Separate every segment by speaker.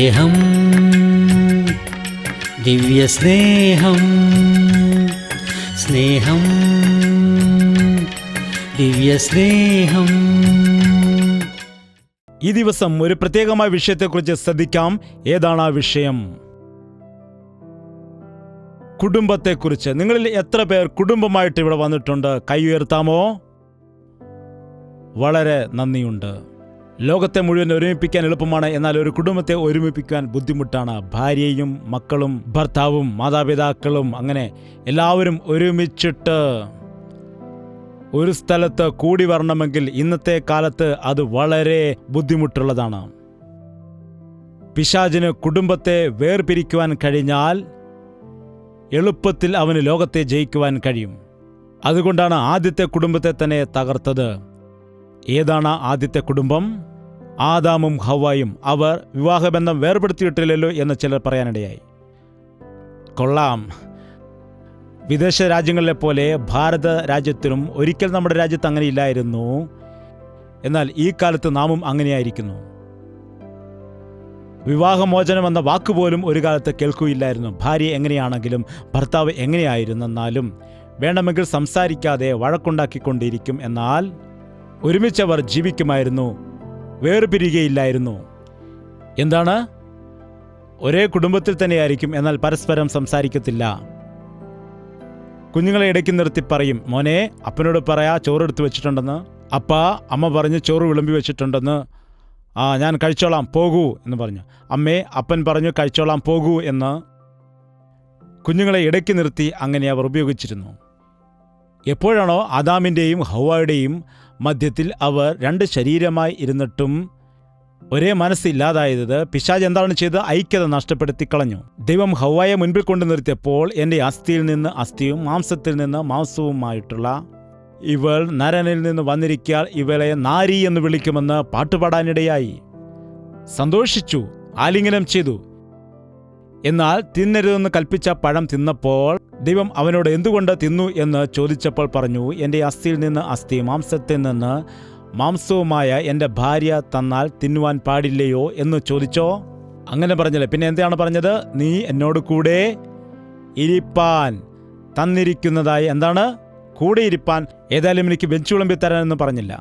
Speaker 1: സ്നേഹം, ദിവ്യസ്നേഹം, സ്നേഹം, ദിവ്യസ്നേഹം.
Speaker 2: ഈ ദിവസം ഒരു പ്രത്യേകമായ വിഷയത്തെക്കുറിച്ച് ശ്രദ്ധിക്കാം. ഏതാണ് ആ വിഷയം? കുടുംബത്തെക്കുറിച്ച്. നിങ്ങളിൽ എത്ര പേർ കുടുംബമായിട്ട് ഇവിടെ വന്നിട്ടുണ്ട്? കൈ ഉയർത്താമോ? വളരെ നന്ദിയുണ്ട്. ലോകത്തെ മുഴുവൻ ഒരുമിപ്പിക്കാൻ എളുപ്പമാണ്, എന്നാൽ ഒരു കുടുംബത്തെ ഒരുമിപ്പിക്കാൻ ബുദ്ധിമുട്ടാണ്. ഭാര്യയും മക്കളും ഭർത്താവും മാതാപിതാക്കളും അങ്ങനെ എല്ലാവരും ഒരുമിച്ചിട്ട് ഒരു സ്ഥലത്ത് കൂടി വരണമെങ്കിൽ ഇന്നത്തെ കാലത്ത് അത് വളരെ ബുദ്ധിമുട്ടുള്ളതാണ്. പിശാചിന് കുടുംബത്തെ വേർപിരിക്കുവാൻ കഴിഞ്ഞാൽ എളുപ്പത്തിൽ അവന് ലോകത്തെ ജയിക്കുവാൻ കഴിയും. അതുകൊണ്ടാണ് ആദ്യത്തെ കുടുംബത്തെ തന്നെ തകർത്തത്. ഏതാണ് ആദ്യത്തെ കുടുംബം? ആദാമും ഹവ്വായും. അവർ വിവാഹബന്ധം വേർപെടുത്തിയിട്ടില്ലല്ലോ എന്ന് ചിലർ പറയാനിടയായി. കൊള്ളാം. വിദേശ രാജ്യങ്ങളിലെ പോലെ ഭാരത രാജ്യത്തിനും ഒരിക്കൽ നമ്മുടെ രാജ്യത്ത് അങ്ങനെ ഇല്ലായിരുന്നു. എന്നാൽ ഈ കാലത്ത് നാമും അങ്ങനെയായിരിക്കുന്നു. വിവാഹമോചനം എന്ന വാക്കുപോലും ഒരു കാലത്ത് കേൾക്കുകയില്ലായിരുന്നു. ഭാര്യ എങ്ങനെയാണെങ്കിലും ഭർത്താവ് എങ്ങനെയായിരുന്നെന്നാലും വേണമെങ്കിൽ സംസാരിക്കാതെ വഴക്കുണ്ടാക്കിക്കൊണ്ടിരിക്കും. എന്നാൽ ഒരുമിച്ചവർ ജീവിക്കുമായിരുന്നു, വേർപിരിയുകയില്ലായിരുന്നു. എന്താണ്? ഒരേ കുടുംബത്തിൽ തന്നെയായിരിക്കും, എന്നാൽ പരസ്പരം സംസാരിക്കത്തില്ല. കുഞ്ഞുങ്ങളെ ഇടയ്ക്ക് നിർത്തി പറയും, മോനെ അപ്പനോട് പറയാ ചോറെടുത്ത് വെച്ചിട്ടുണ്ടെന്ന്. അപ്പ അമ്മ പറഞ്ഞ് ചോറ് വിളമ്പി വെച്ചിട്ടുണ്ടെന്ന്. ഞാൻ കഴിച്ചോളാം, പോകൂ എന്ന് പറഞ്ഞു. അമ്മേ അപ്പൻ പറഞ്ഞു കഴിച്ചോളാം, പോകൂ എന്ന്. കുഞ്ഞുങ്ങളെ ഇടയ്ക്ക് നിർത്തി അങ്ങനെ അവർ ഉപയോഗിച്ചിരുന്നു. എപ്പോഴാണോ ആദാമിൻ്റെയും ഹവ്വായുടെയും മധ്യത്തിൽ അവർ രണ്ട് ശരീരമായി ഇരുന്നിട്ടും ഒരേ മനസ്സില്ലാതായത്, പിശാച് എന്താണ് ചെയ്തത്? ഐക്യത നഷ്ടപ്പെടുത്തി കളഞ്ഞു. ദൈവം ഹവ്വായെ മുൻപിൽ കൊണ്ടു നിർത്തിയപ്പോൾ എൻ്റെ അസ്ഥിയിൽ നിന്ന് അസ്ഥിയും മാംസത്തിൽ നിന്ന് മാംസവുമായിട്ടുള്ള ഇവൾ നരനിൽ നിന്ന് വന്നിരിക്കാൽ ഇവളെ നാരി എന്ന് വിളിക്കുമെന്ന് പാട്ടുപാടാനിടയായി. സന്തോഷിച്ചു, ആലിംഗനം ചെയ്തു. എന്നാൽ തിന്നരുതെന്ന് കൽപ്പിച്ച പഴം തിന്നപ്പോൾ ദൈവം അവനോട് എന്തുകൊണ്ട് തിന്നു എന്ന് ചോദിച്ചപ്പോൾ പറഞ്ഞു, എൻ്റെ അസ്ഥിയിൽ നിന്ന് അസ്ഥി മാംസത്തിൽ നിന്ന് മാംസവുമായ എൻ്റെ ഭാര്യ തന്നാൽ തിന്നുവാൻ പാടില്ലയോ എന്ന് ചോദിച്ചോ? അങ്ങനെ പറഞ്ഞല്ലേ. പിന്നെ എന്താണ് പറഞ്ഞത്? നീ എന്നോട് കൂടെ ഇരിപ്പാൻ തന്നിരിക്കുന്നതായി. എന്താണ്? കൂടെ ഇരിപ്പാൻ. ഏതായാലും എനിക്ക് വെച്ചു വിളമ്പി തരാനെന്ന് പറഞ്ഞില്ല.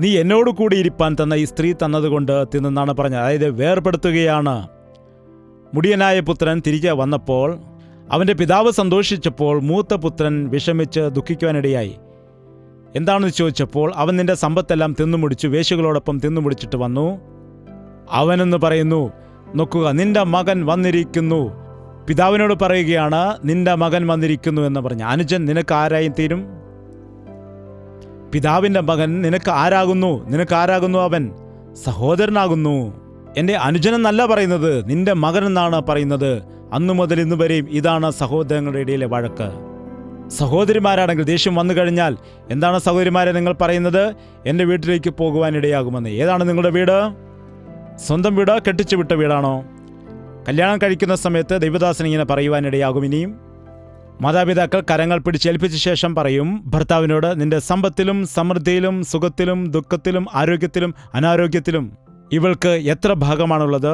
Speaker 2: നീ എന്നോട് കൂടെ ഇരിപ്പാൻ തന്ന ഈ സ്ത്രീ തന്നതുകൊണ്ട് തിന്നെന്നാണ് പറഞ്ഞത്. അതായത് വേർപെടുത്തുകയാണ്. മുടിയനായ പുത്രൻ തിരികെ വന്നപ്പോൾ അവൻ്റെ പിതാവ് സന്തോഷിച്ചപ്പോൾ മൂത്ത പുത്രൻ വിഷമിച്ച് ദുഃഖിക്കുവാനിടയായി. എന്താണെന്ന് ചോദിച്ചപ്പോൾ അവൻ നിന്റെ സമ്പത്തെല്ലാം തിന്നുമുടിച്ചു, വേശ്യകളോടൊപ്പം തിന്നുമുടിച്ചിട്ട് വന്നു. അവനെന്ന് പറയുന്നു, നോക്കുക നിന്റെ മകൻ വന്നിരിക്കുന്നു. പിതാവിനോട് പറയുകയാണ്, നിന്റെ മകൻ വന്നിരിക്കുന്നു എന്ന് പറഞ്ഞ്. അനുജൻ നിനക്ക് ആരായും തീരും? പിതാവിൻ്റെ മകൻ നിനക്ക് ആരാകുന്നു? നിനക്കാരാകുന്നു അവൻ? സഹോദരനാകുന്നു. എൻ്റെ അനുജനെന്നല്ല പറയുന്നത്, നിന്റെ മകനെന്നാണ് പറയുന്നത്. അന്നു മുതൽ ഇന്നു വരെയും ഇതാണ് സഹോദരങ്ങളുടെ ഇടയിലെ വഴക്ക്. സഹോദരിമാരാണെങ്കിൽ ദേഷ്യം വന്നു കഴിഞ്ഞാൽ എന്താണ് സഹോദരിമാരെ നിങ്ങൾ പറയുന്നത്? എൻ്റെ വീട്ടിലേക്ക് പോകുവാനിടയാകുമെന്ന്. ഏതാണ് നിങ്ങളുടെ വീട്? സ്വന്തം വീട്? കെട്ടിച്ചു വിട്ട വീടാണോ? കല്യാണം കഴിക്കുന്ന സമയത്ത് ദൈവദാസൻ ഇങ്ങനെ പറയുവാനിടയാകും. ഇനിയും മാതാപിതാക്കൾ കരങ്ങൾ പിടിച്ചേൽപ്പിച്ച ശേഷം പറയും ഭർത്താവിനോട്, നിന്റെ സമ്പത്തിലും സമൃദ്ധിയിലും സുഖത്തിലും ദുഃഖത്തിലും ആരോഗ്യത്തിലും അനാരോഗ്യത്തിലും ഇവൾക്ക് എത്ര ഭാഗമാണുള്ളത്?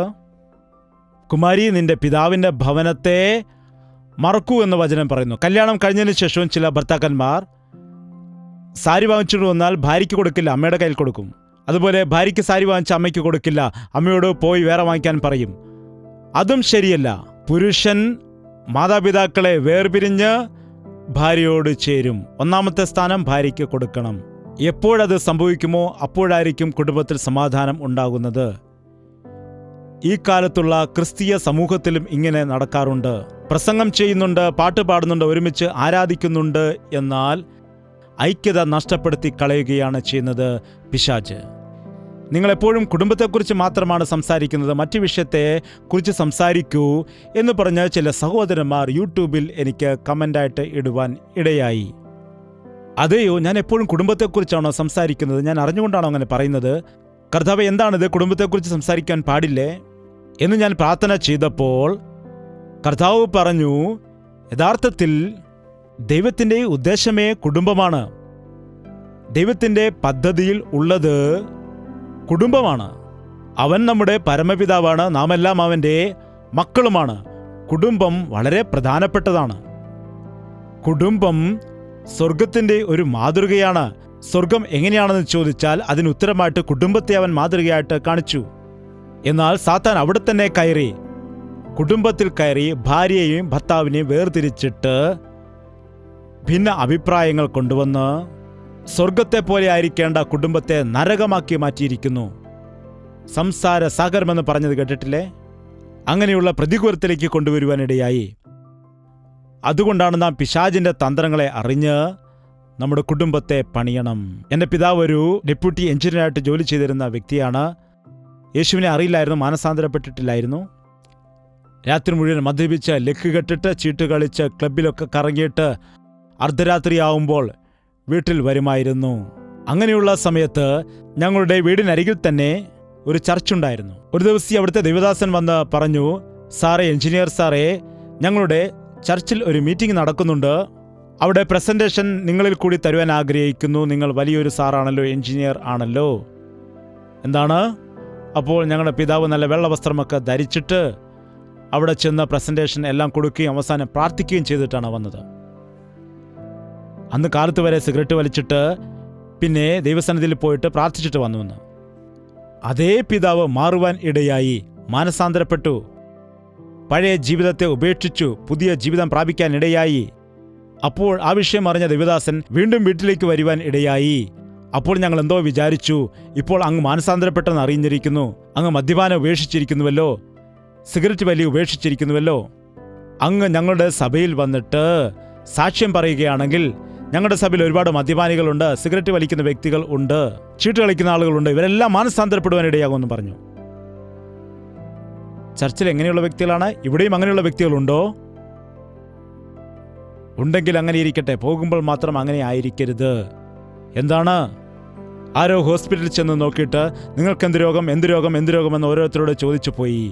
Speaker 2: കുമാരി, നിന്റെ പിതാവിൻ്റെ ഭവനത്തെ മറക്കൂ എന്ന് വചനം പറയുന്നു. കല്യാണം കഴിഞ്ഞതിന് ശേഷവും ചില ഭർത്താക്കന്മാർ സാരി വാങ്ങിച്ചിട്ട് വന്നാൽ ഭാര്യയ്ക്ക് കൊടുക്കില്ല, അമ്മയുടെ കയ്യിൽ കൊടുക്കും. അതുപോലെ ഭാര്യയ്ക്ക് സാരി വാങ്ങിച്ച അമ്മയ്ക്ക് കൊടുക്കില്ല, അമ്മയോട് പോയി വേറെ വാങ്ങിക്കാൻ പറയും. അതും ശരിയല്ല. പുരുഷൻ മാതാപിതാക്കളെ വേർപിരിഞ്ഞ് ഭാര്യയോട് ചേരും. ഒന്നാമത്തെ സ്ഥാനം ഭാര്യയ്ക്ക് കൊടുക്കണം. എപ്പോഴത് സംഭവിക്കുമോ അപ്പോഴായിരിക്കും കുടുംബത്തിൽ സമാധാനം ഉണ്ടാകുന്നത്. ഈ കാലത്തുള്ള ക്രിസ്തീയ സമൂഹത്തിലും ഇങ്ങനെ നടക്കാറുണ്ട്. പ്രസംഗം ചെയ്യുന്നുണ്ട്, പാട്ട് പാടുന്നുണ്ട്, ഒരുമിച്ച് ആരാധിക്കുന്നുണ്ട്, എന്നാൽ ഐക്യത നഷ്ടപ്പെടുത്തി കളയുകയാണ് ചെയ്യുന്നത് പിശാച്. നിങ്ങളെപ്പോഴും കുടുംബത്തെക്കുറിച്ച് മാത്രമാണ് സംസാരിക്കുന്നത്, മറ്റു വിഷയത്തെ കുറിച്ച് സംസാരിക്കൂ എന്ന് പറഞ്ഞ് ചില സഹോദരന്മാർ യൂട്യൂബിൽ എനിക്ക് കമൻ്റായിട്ട് ഇടുവാൻ ഇടയായി. അതെയോ, ഞാൻ എപ്പോഴും കുടുംബത്തെക്കുറിച്ചാണോ സംസാരിക്കുന്നത്? ഞാൻ അറിഞ്ഞുകൊണ്ടാണോ അങ്ങനെ പറയുന്നത്? കർത്താവേ, എന്താണിത്? കുടുംബത്തെക്കുറിച്ച് സംസാരിക്കാൻ പാടില്ലേ എന്ന് ഞാൻ പ്രാർത്ഥന ചെയ്തപ്പോൾ കർത്താവ് പറഞ്ഞു, യഥാർത്ഥത്തിൽ ദൈവത്തിൻ്റെ ഉദ്ദേശമേ കുടുംബമാണ്. ദൈവത്തിൻ്റെ പദ്ധതിയിൽ ഉള്ളത് കുടുംബമാണ്. അവൻ നമ്മുടെ പരമപിതാവാണ്, നാം എല്ലാം അവൻ്റെ മക്കളുമാണ്. കുടുംബം വളരെ പ്രധാനപ്പെട്ടതാണ്. കുടുംബം സ്വർഗത്തിൻ്റെ ഒരു മാതൃകയാണ്. സ്വർഗം എങ്ങനെയാണെന്ന് ചോദിച്ചാൽ അതിന് ഉത്തരമായിട്ട് കുടുംബത്തെ അവൻ മാതൃകയായിട്ട് കാണിച്ചു. എന്നാൽ സാത്താൻ അവിടെ തന്നെ കയറി, കുടുംബത്തിൽ കയറി ഭാര്യയെയും ഭർത്താവിനെയും വേർതിരിച്ചിട്ട് ഭിന്ന അഭിപ്രായങ്ങൾ കൊണ്ടുവന്ന് സ്വർഗത്തെ പോലെ ആയിരിക്കേണ്ട കുടുംബത്തെ നരകമാക്കി മാറ്റിയിരിക്കുന്നു. സംസാര സാഗരമെന്ന് പറഞ്ഞത് കേട്ടിട്ടില്ലേ? അങ്ങനെയുള്ള പ്രതികൂലത്തിലേക്ക് കൊണ്ടുവരുവാനിടയായി. അതുകൊണ്ടാണ് നാം പിശാചിന്റെ തന്ത്രങ്ങളെ അറിഞ്ഞ് നമ്മുടെ കുടുംബത്തെ പണിയണം. എൻ്റെ പിതാവ് ഒരു ഡെപ്യൂട്ടി എഞ്ചിനീയറായിട്ട് ജോലി ചെയ്തിരുന്ന വ്യക്തിയാണ്. യേശുവിനെ അറിയില്ലായിരുന്നു, മാനസാന്തരപ്പെട്ടിട്ടില്ലായിരുന്നു. രാത്രി മുഴുവൻ മദ്യപിച്ച് ലക്ക് കെട്ടിട്ട് ചീട്ട് കളിച്ച് ക്ലബിലൊക്കെ കറങ്ങിയിട്ട് അർദ്ധരാത്രിയാവുമ്പോൾ വീട്ടിൽ വരുമായിരുന്നു. അങ്ങനെയുള്ള സമയത്ത് ഞങ്ങളുടെ വീടിനരികിൽ തന്നെ ഒരു ചർച്ചുണ്ടായിരുന്നു. ഒരു ദിവസം അവിടുത്തെ ദൈവദാസൻ വന്ന് പറഞ്ഞു, സാറേ, എഞ്ചിനീയർ സാറേ, ഞങ്ങളുടെ ചർച്ചിൽ ഒരു മീറ്റിംഗ് നടക്കുന്നുണ്ട്. അവിടെ പ്രസന്റേഷൻ നിങ്ങളിൽ കൂടി തരുവാൻ ആഗ്രഹിക്കുന്നു. നിങ്ങൾ വലിയൊരു സാറാണല്ലോ, എഞ്ചിനീയർ ആണല്ലോ. എന്താണ്? അപ്പോൾ ഞങ്ങളുടെ പിതാവ് നല്ല വെള്ള വസ്ത്രമൊക്കെ ധരിച്ചിട്ട് അവിടെ ചെന്ന് പ്രസന്റേഷൻ എല്ലാം കൊടുക്കുകയും അവസാനം പ്രാർത്ഥിക്കുകയും ചെയ്തിട്ടാണ് വന്നത്. അന്ന് കാലത്ത് വരെ സിഗരറ്റ് വലിച്ചിട്ട് പിന്നെ ദൈവസന്നിധിയിൽ പോയിട്ട് പ്രാർത്ഥിച്ചിട്ട് വന്നുവെന്ന്. അതേ പിതാവ് മാറുവാൻ ഇടയായി, മാനസാന്തരപ്പെട്ടു, പഴയ ജീവിതത്തെ ഉപേക്ഷിച്ചു, പുതിയ ജീവിതം പ്രാപിക്കാൻ ഇടയായി. അപ്പോൾ ആ വിഷയം അറിഞ്ഞ ദേവദാസൻ വീണ്ടും വീട്ടിലേക്ക് വരുവാൻ ഇടയായി. അപ്പോൾ ഞങ്ങൾ എന്തോ വിചാരിച്ചു, ഇപ്പോൾ അങ്ങ് മാനസാന്തരപ്പെട്ടെന്ന് അറിഞ്ഞിരിക്കുന്നു, അങ്ങ് മദ്യപാനം ഉപേക്ഷിച്ചിരിക്കുന്നുവല്ലോ, സിഗരറ്റ് വലി ഉപേക്ഷിച്ചിരിക്കുന്നുവല്ലോ, അങ്ങ് ഞങ്ങളുടെ സഭയിൽ വന്നിട്ട് സാക്ഷ്യം പറയുകയാണെങ്കിൽ, ഞങ്ങളുടെ സഭയിൽ ഒരുപാട് മദ്യപാനികളുണ്ട്, സിഗരറ്റ് വലിക്കുന്ന വ്യക്തികൾ ഉണ്ട്, ചീട്ട് കളിക്കുന്ന ആളുകളുണ്ട്, ഇവരെല്ലാം മാനസാന്തരപ്പെടുവാനിടയാകുമെന്ന് പറഞ്ഞു. ചർച്ചിൽ എങ്ങനെയുള്ള വ്യക്തികളാണ്? ഇവിടെയും അങ്ങനെയുള്ള വ്യക്തികളുണ്ടോ? ഉണ്ടെങ്കിൽ അങ്ങനെ ഇരിക്കട്ടെ, പോകുമ്പോൾ മാത്രം അങ്ങനെ ആയിരിക്കരുത്. എന്താണ്? ആരോ ഹോസ്പിറ്റലിൽ ചെന്ന് നോക്കിയിട്ട് നിങ്ങൾക്ക് എന്ത് രോഗം, എന്ത് രോഗം, എന്ത് രോഗമെന്ന് ഓരോരുത്തരോട് ചോദിച്ചു പോയി.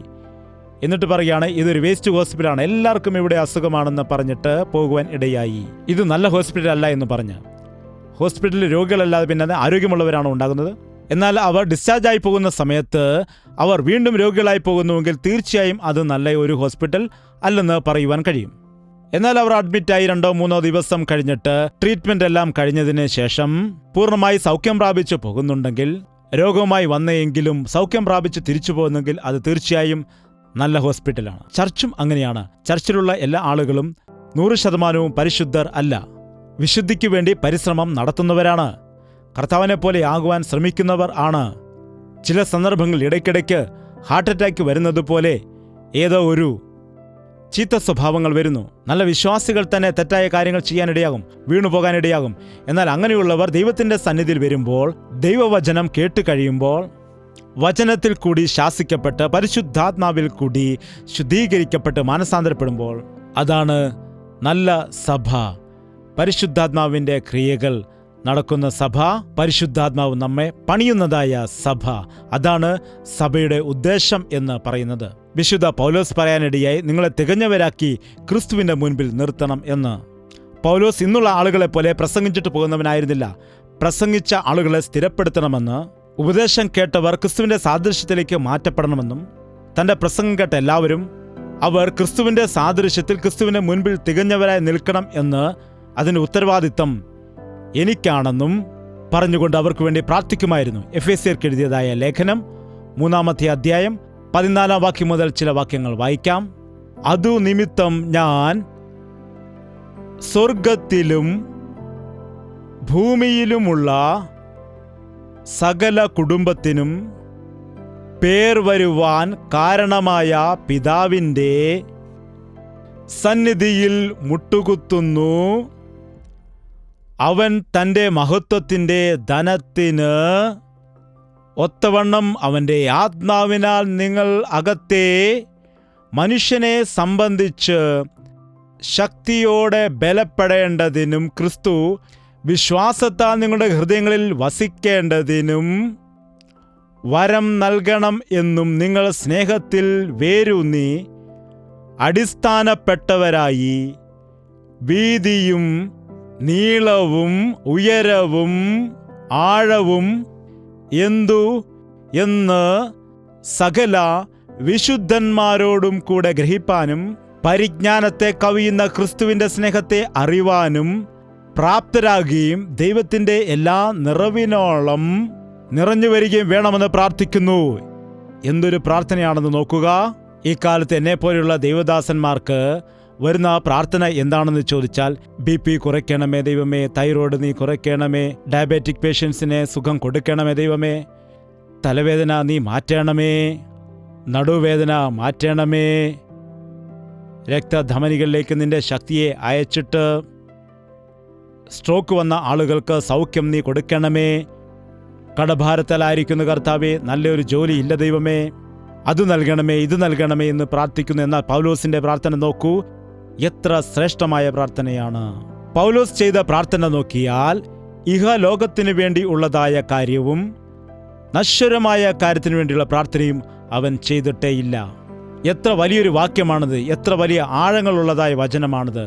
Speaker 2: എന്നിട്ട് പറയുകയാണ്, ഇതൊരു വേസ്റ്റ് ഹോസ്പിറ്റലാണ്, എല്ലാവർക്കും ഇവിടെ അസുഖമാണെന്ന് പറഞ്ഞിട്ട് പോകുവാൻ ഇടയായി. ഇത് നല്ല ഹോസ്പിറ്റൽ അല്ല എന്ന് പറഞ്ഞ്. ഹോസ്പിറ്റലിൽ രോഗികളല്ലാതെ പിന്നെ ആരോഗ്യമുള്ളവരാണ് ഉണ്ടാകുന്നത്. എന്നാൽ അവർ ഡിസ്ചാർജ് ആയി പോകുന്ന സമയത്ത് അവർ വീണ്ടും രോഗികളായി പോകുന്നുവെങ്കിൽ തീർച്ചയായും അത് നല്ല ഒരു ഹോസ്പിറ്റൽ അല്ലെന്ന് പറയുവാൻ കഴിയും. എന്നാൽ അവർ അഡ്മിറ്റായി 2-3 ദിവസം കഴിഞ്ഞിട്ട് ട്രീറ്റ്മെന്റ് എല്ലാം കഴിഞ്ഞതിന് ശേഷം പൂർണ്ണമായി സൗഖ്യം പ്രാപിച്ച് പോകുന്നുണ്ടെങ്കിൽ, രോഗവുമായി വന്നെങ്കിലും സൗഖ്യം പ്രാപിച്ച് തിരിച്ചു പോകുന്നെങ്കിൽ അത് തീർച്ചയായും നല്ല ഹോസ്പിറ്റലാണ്. ചർച്ചും അങ്ങനെയാണ്. ചർച്ചിലുള്ള എല്ലാ ആളുകളും 100% പരിശുദ്ധർ അല്ല. വിശുദ്ധിക്ക് വേണ്ടി പരിശ്രമം നടത്തുന്നവരാണ്. കർത്താവിനെ പോലെ ആകുവാൻ ശ്രമിക്കുന്നവർ ആണ്. ചില സന്ദർഭങ്ങളിൽ ഇടയ്ക്കിടയ്ക്ക് ഹാർട്ട് അറ്റാക്ക് വരുന്നത് പോലെ ഏതോ ഒരു ചീത്ത സ്വഭാവങ്ങൾ വരുന്നു. നല്ല വിശ്വാസികൾ തന്നെ തെറ്റായ കാര്യങ്ങൾ ചെയ്യാനിടയാകും, വീണുപോകാനിടയാകും. എന്നാൽ അങ്ങനെയുള്ളവർ ദൈവത്തിൻ്റെ സന്നിധിയിൽ വരുമ്പോൾ, ദൈവവചനം കേട്ട് കഴിയുമ്പോൾ, വചനത്തിൽ കൂടി ശാസിക്കപ്പെട്ട് പരിശുദ്ധാത്മാവിൽ കൂടി ശുദ്ധീകരിക്കപ്പെട്ട് മാനസാന്തരപ്പെടുമ്പോൾ, അതാണ് നല്ല സഭ, പരിശുദ്ധാത്മാവിൻ്റെ ക്രിയകൾ നടക്കുന്ന സഭ, പരിശുദ്ധാത്മാവ് നമ്മെ പണിയുന്നതായ സഭ. അതാണ് സഭയുടെ ഉദ്ദേശം എന്ന് പറയുന്നത്. വിശുദ്ധ പൗലോസ് പറയാനിടയായി, നിങ്ങളെ തികഞ്ഞവരാക്കി ക്രിസ്തുവിൻ്റെ മുൻപിൽ നിർത്തണം എന്ന്. പൗലോസ് ഇന്നുള്ള ആളുകളെ പോലെ പ്രസംഗിച്ചിട്ട് പോകുന്നവനായിരുന്നില്ല. പ്രസംഗിച്ച ആളുകളെ സ്ഥിരപ്പെടുത്തണമെന്ന്, ഉപദേശം കേട്ടവർ ക്രിസ്തുവിൻ്റെ സാദൃശ്യത്തിലേക്ക് മാറ്റപ്പെടണമെന്നും, തൻ്റെ പ്രസംഗം കേട്ട എല്ലാവരും അവർ ക്രിസ്തുവിൻ്റെ സാദൃശ്യത്തിൽ ക്രിസ്തുവിൻ്റെ മുൻപിൽ തികഞ്ഞവരായി നിൽക്കണം എന്ന്, അതിൻ്റെ ഉത്തരവാദിത്തം എനിക്കാണെന്നും പറഞ്ഞുകൊണ്ട് അവർക്ക് വേണ്ടി പ്രാർത്ഥിക്കുമായിരുന്നു. എഫേസ്യർക്ക് എഴുതിയതായ ലേഖനം 3-ാമത്തെ അധ്യായം 14-ാം വാക്യം മുതൽ ചില വാക്യങ്ങൾ വായിക്കാം. അതു നിമിത്തം ഞാൻ സ്വർഗത്തിലും ഭൂമിയിലുമുള്ള സകല കുടുംബത്തിനും പേർ വരുവാൻ കാരണമായ പിതാവിൻ്റെ സന്നിധിയിൽ മുട്ടുകുത്തുന്നു. അവൻ തൻ്റെ മഹത്വത്തിൻ്റെ ധനത്തിന് ഒത്തവണ്ണം അവൻ്റെ ആത്മാവിനാൽ നിങ്ങൾ അകത്തെ മനുഷ്യനെ സംബന്ധിച്ച് ശക്തിയോടെ ബലപ്പെടേണ്ടതിനും, ക്രിസ്തു വിശ്വാസത്താൽ നിങ്ങളുടെ ഹൃദയങ്ങളിൽ വസിക്കേണ്ടതിനും വരം നൽകണം എന്നും, നിങ്ങൾ സ്നേഹത്തിൽ വേരൂന്നി അടിസ്ഥാനപ്പെട്ടവരായി വീതിയും നീളവും ഉയരവും ആഴവും എന്തു എന്ന് സകല വിശുദ്ധന്മാരോടും കൂടെ ഗ്രഹിപ്പാനും പരിജ്ഞാനത്തെ കവിയുന്ന ക്രിസ്തുവിന്റെ സ്നേഹത്തെ അറിവാനും പ്രാപ്തരാകുകയും ദൈവത്തിന്റെ എല്ലാ നിറവിനോളം നിറഞ്ഞു വരികയും വേണമെന്ന് പ്രാർത്ഥിക്കുന്നു. എന്തൊരു പ്രാർത്ഥനയാണെന്ന് നോക്കുക. ഈ കാലത്ത് എന്നെപ്പോലെയുള്ള ദൈവദാസന്മാർക്ക് വരുന്ന പ്രാർത്ഥന എന്താണെന്ന് ചോദിച്ചാൽ, BP കുറയ്ക്കണമേ ദൈവമേ, തൈറോയ്ഡ് നീ കുറയ്ക്കണമേ, ഡയബറ്റിക് പേഷ്യൻസിനെ സുഖം കൊടുക്കണമേ ദൈവമേ, തലവേദന നീ മാറ്റണമേ, നടുവേദന മാറ്റണമേ, രക്തധമനികളിലേക്ക് നിന്റെ ശക്തിയെ അയച്ചിട്ട് സ്ട്രോക്ക് വന്ന ആളുകൾക്ക് സൗഖ്യം നീ കൊടുക്കണമേ, കടഭാരത്താലായിരിക്കുന്ന കർത്താവേ നല്ലൊരു ജോലി ഇല്ല ദൈവമേ, അത് നൽകണമേ ഇത് നൽകണമേ എന്ന് പ്രാർത്ഥിക്കുന്നു. എന്നാൽ പൗലോസിന്റെ പ്രാർത്ഥന നോക്കൂ, എത്ര ശ്രേഷ്ഠമായ പ്രാർത്ഥനയാണ്. പൗലോസ് ചെയ്ത പ്രാർത്ഥന നോക്കിയാൽ ഇഹലോകത്തിനു വേണ്ടി ഉള്ളതായ കാര്യവും നശ്വരമായ കാര്യത്തിനു വേണ്ടിയുള്ള പ്രാർത്ഥനയും അവൻ ചെയ്തിട്ടേയില്ല. എത്ര വലിയൊരു വാക്യമാണിത്, എത്ര വലിയ ആഴങ്ങളുള്ളതായ വചനമാണിത്.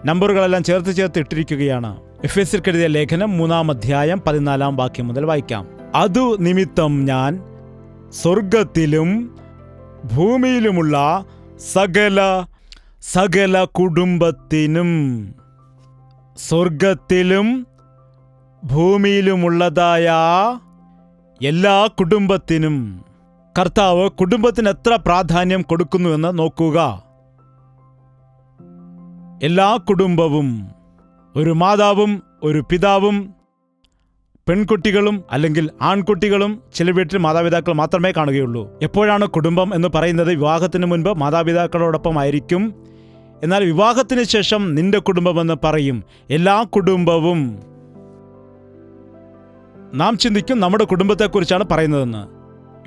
Speaker 2: നമ്പറുകളെല്ലാം ചേർത്ത് ഇട്ടിരിക്കുകയാണ്. എഫെസ്യർക്ക് എഴുതിയ ലേഖനം 3-ാം അധ്യായം 14-ാം വാക്യം മുതൽ വായിക്കാം. അതു നിമിത്തം ഞാൻ സ്വർഗത്തിലും ഭൂമിയിലുമുള്ള സകല കുടുംബത്തിനും, സ്വർഗത്തിലും ഭൂമിയിലുമുള്ളതായ എല്ലാ കുടുംബത്തിനും, കർത്താവ് കുടുംബത്തിന് എത്ര പ്രാധാന്യം കൊടുക്കുന്നുവെന്ന് നോക്കുക. എല്ലാ കുടുംബവും, ഒരു മാതാവും ഒരു പിതാവും പെൺകുട്ടികളും അല്ലെങ്കിൽ ആൺകുട്ടികളും, ചില വീട്ടിൽ മാതാപിതാക്കൾ മാത്രമേ കാണുകയുള്ളൂ. എപ്പോഴാണ് കുടുംബം എന്ന് പറയുന്നത്? വിവാഹത്തിന് മുൻപ് മാതാപിതാക്കളോടൊപ്പം ആയിരിക്കും. എന്നാൽ വിവാഹത്തിന് ശേഷം നിന്റെ കുടുംബമെന്ന് പറയും. എല്ലാ കുടുംബവും. നാം ചിന്തിക്കും നമ്മുടെ കുടുംബത്തെക്കുറിച്ചാണ് പറയുന്നതെന്ന്.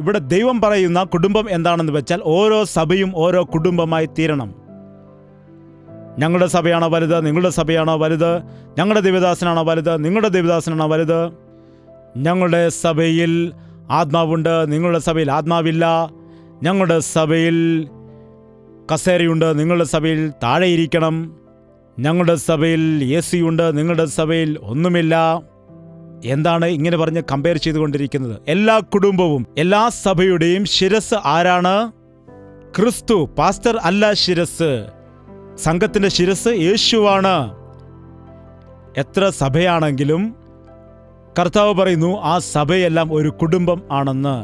Speaker 2: ഇവിടെ ദൈവം പറയുന്ന കുടുംബം എന്താണെന്ന് വെച്ചാൽ, ഓരോ സഭയും ഓരോ കുടുംബമായി തീരണം. ഞങ്ങളുടെ സഭയാണോ വലുത്, നിങ്ങളുടെ സഭയാണോ വലുത്? ഞങ്ങളുടെ ദൈവദാസനാണോ വലുത്, നിങ്ങളുടെ ദൈവദാസനാണോ വലുത്? ഞങ്ങളുടെ സഭയിൽ ആത്മാവുണ്ട്, നിങ്ങളുടെ സഭയിൽ ആത്മാവില്ല. ഞങ്ങളുടെ സഭയിൽ കസേരയുണ്ട്, നിങ്ങളുടെ സഭയിൽ താഴെയിരിക്കണം. ഞങ്ങളുടെ സഭയിൽ AC ഉണ്ട്, നിങ്ങളുടെ സഭയിൽ ഒന്നുമില്ല. എന്താണ് ഇങ്ങനെ പറഞ്ഞ് കമ്പയർ ചെയ്തുകൊണ്ടിരിക്കുന്നത്? എല്ലാ കുടുംബവും, എല്ലാ സഭയുടെയും ശിരസ് ആരാണ്? ക്രിസ്തു. പാസ്റ്റർ അല്ല ശിരസ്. സംഘത്തിന്റെ ശിരസ് യേശുവാണ്. എത്ര സഭയാണെങ്കിലും കർത്താവ് പറയുന്നു ആ സഭയെല്ലാം ഒരു കുടുംബം ആണെന്ന്.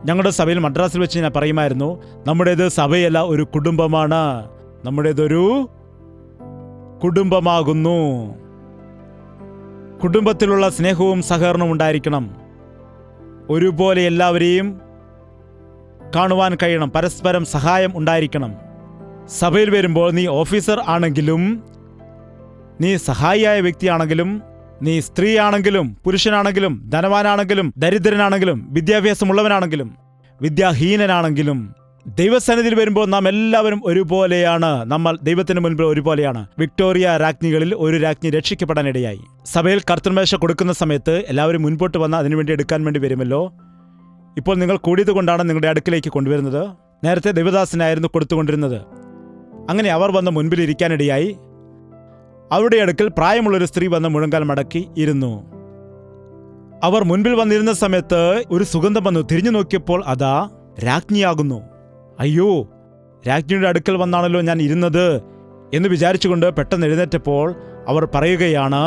Speaker 2: ഞങ്ങളുടെ സഭയിൽ മദ്രാസിൽ വെച്ച് ഞാൻ പറയുമായിരുന്നു, നമ്മുടേത് സഭയല്ല ഒരു കുടുംബമാണ്, നമ്മുടേതൊരു കുടുംബമാകുന്നു. കുടുംബത്തിലുള്ള സ്നേഹവും സഹകരണവും ഉണ്ടായിരിക്കണം. ഒരുപോലെ എല്ലാവരെയും കാണുവാൻ കഴിയണം. പരസ്പരം സഹായം ഉണ്ടായിരിക്കണം. സഭയിൽ വരുമ്പോൾ നീ ഓഫീസർ ആണെങ്കിലും, നീ സഹായിയായ വ്യക്തിയാണെങ്കിലും, നീ സ്ത്രീയാണെങ്കിലും പുരുഷനാണെങ്കിലും, ധനവാനാണെങ്കിലും ദരിദ്രനാണെങ്കിലും, വിദ്യാഭ്യാസമുള്ളവനാണെങ്കിലും വിദ്യാഹീനനാണെങ്കിലും, ദൈവസന്നിധിയിൽ വരുമ്പോൾ നാം എല്ലാവരും ഒരുപോലെയാണ്. നമ്മൾ ദൈവത്തിന് മുൻപിൽ ഒരുപോലെയാണ്. വിക്ടോറിയ രാജ്ഞികളിൽ ഒരു രാജ്ഞി രക്ഷിക്കപ്പെടാനിടയായി. സഭയിൽ കർത്തൃമേശ കൊടുക്കുന്ന സമയത്ത് എല്ലാവരും മുൻപോട്ട് വന്ന് അതിനുവേണ്ടി എടുക്കാൻ വേണ്ടി വരുമല്ലോ. ഇപ്പോൾ നിങ്ങൾ കൂടിയത് കൊണ്ടാണ് നിങ്ങളുടെ അടുക്കിലേക്ക് കൊണ്ടുവരുന്നത്. നേരത്തെ ദൈവദാസനായിരുന്നു കൊടുത്തുകൊണ്ടിരുന്നത്. അങ്ങനെ അവർ വന്ന് മുൻപിൽ ഇരിക്കാനിടയായി. അവരുടെ അടുക്കൽ പ്രായമുള്ളൊരു സ്ത്രീ വന്ന് മുഴങ്കാൽ മടക്കി ഇരുന്നു. അവർ മുൻപിൽ വന്നിരുന്ന സമയത്ത് ഒരു സുഗന്ധം വന്നു. തിരിഞ്ഞു നോക്കിയപ്പോൾ അതാ രാജ്ഞിയാകുന്നു. അയ്യോ, രാജ്ഞിയുടെ അടുക്കൽ വന്നാണല്ലോ ഞാൻ ഇരുന്നത് എന്ന് വിചാരിച്ചുകൊണ്ട് പെട്ടെന്ന് എഴുന്നേറ്റപ്പോൾ അവർ പറയുകയാണ്,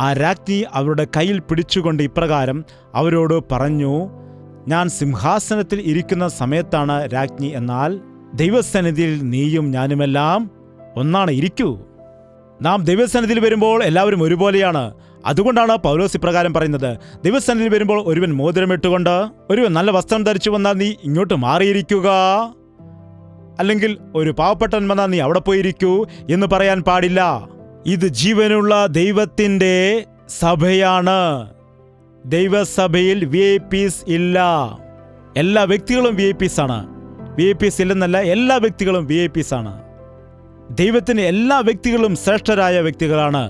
Speaker 2: ആ രാജ്ഞി അവരുടെ കയ്യിൽ പിടിച്ചുകൊണ്ട് ഇപ്രകാരം അവരോട് പറഞ്ഞു, ഞാൻ സിംഹാസനത്തിൽ ഇരിക്കുന്ന സമയത്താണ് രാജ്ഞി, എന്നാൽ ദൈവസന്നിധിയിൽ നീയും ഞാനുമെല്ലാം ഒന്നാണ്. ഇരിക്കൂ. നാം ദൈവസന്നിധിയിൽ വരുമ്പോൾ എല്ലാവരും ഒരുപോലെയാണ്. അതുകൊണ്ടാണ് പൗലോസ് ഇപ്രകാരം പറയുന്നത്, ദൈവസന്നിധിയിൽ വരുമ്പോൾ ഒരുവൻ മോതിരമിട്ടുകൊണ്ട്, ഒരുവൻ നല്ല വസ്ത്രം ധരിച്ചു വന്നാൽ നീ ഇങ്ങോട്ട് മാറിയിരിക്കുക, അല്ലെങ്കിൽ ഒരു പാവപ്പെട്ടവൻ വന്നാൽ നീ അവിടെ പോയിരിക്കൂ എന്ന് പറയാൻ പാടില്ല. ഇത് ജീവനുള്ള ദൈവത്തിൻ്റെ സഭയാണ്. ദൈവസഭയിൽ VIPs ഇല്ല. എല്ലാ വ്യക്തികളും VIPs ആണ്. VIPs ഇല്ലെന്നല്ല, എല്ലാ വ്യക്തികളും VIPs ആണ്. ദൈവത്തിന് എല്ലാ വ്യക്തികളും ശ്രേഷ്ഠരായ വ്യക്തികളാണ്.